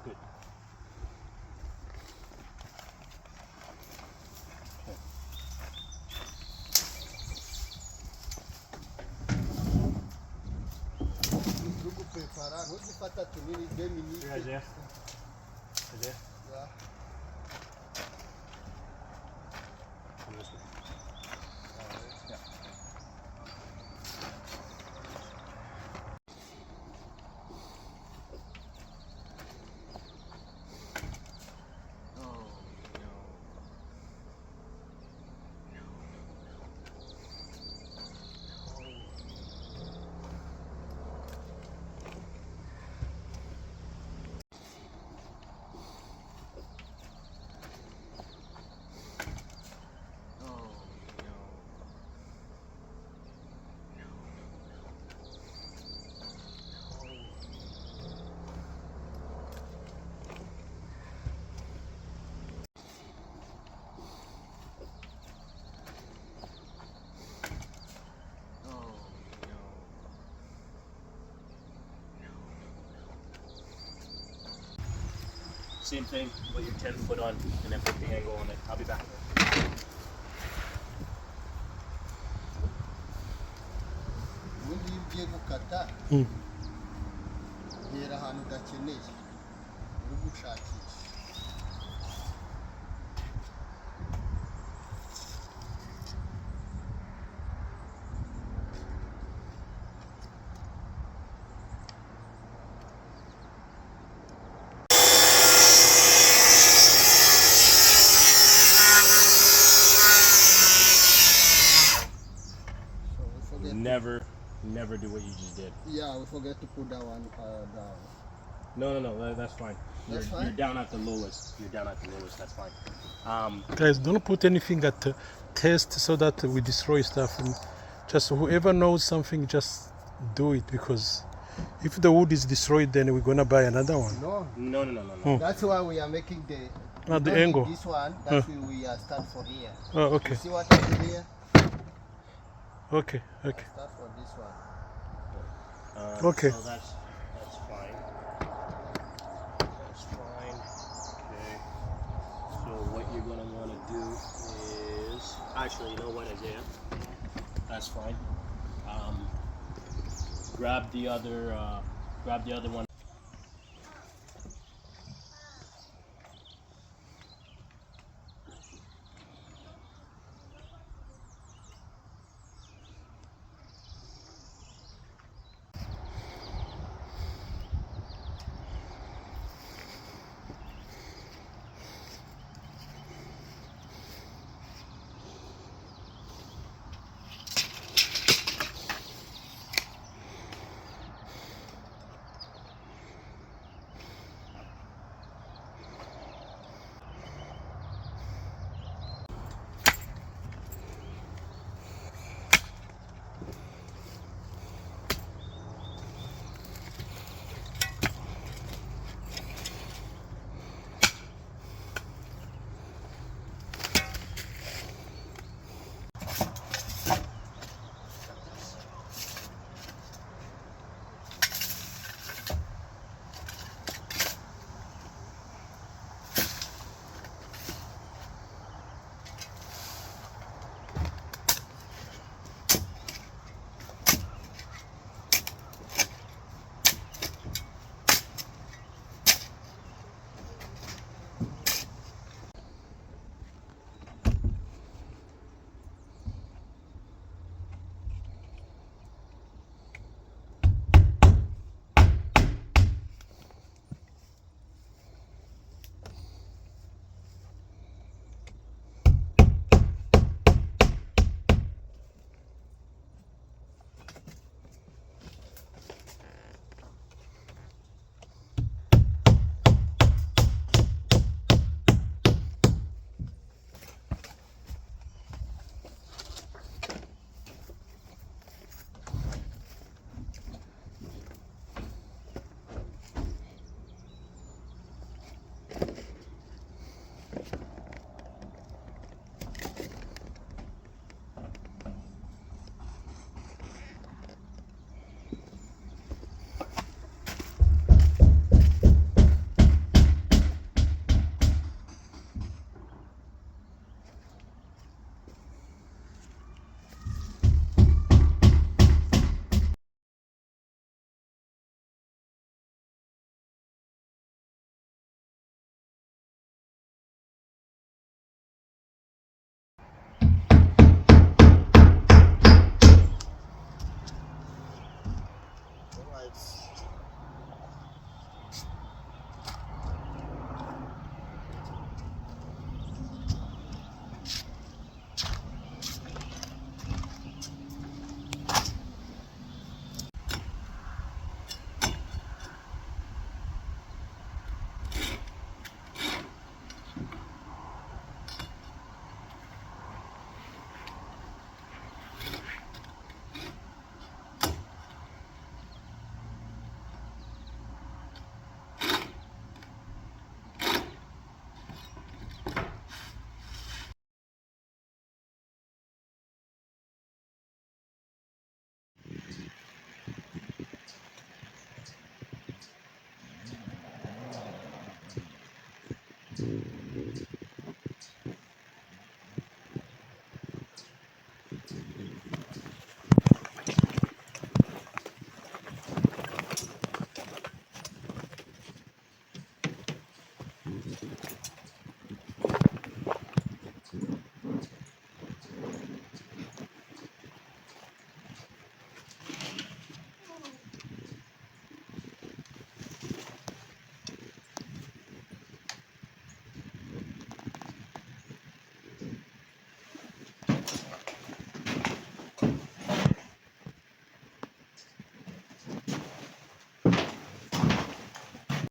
Good. Vou preparar, vou de patatinha e 10 minutos. Yeah. Yeah. Yeah. Come this way. Yeah. Same thing, put your 10-foot on and then put the angle on it. I'll be back. Ubundi iyo ugiye gukata ntera ahantu udakeneye uri gushakisha. Never do what you just did. Yeah, we forget to put that one down. No, that's fine. That's fine? You're down at the lowest. That's fine. Guys, don't put anything at test so that we destroy stuff. And just whoever knows something, just do it, because if the wood is destroyed, then we're gonna buy another one. No. That's why we are making the The angle. This one, that's why we start for here. Oh, okay. You see what I do here? Okay. Start for this one. Okay. So that's fine. That's fine. Okay. So what you're gonna want to do is actually, you know what, Isaiah? That's fine. Grab the other one. it.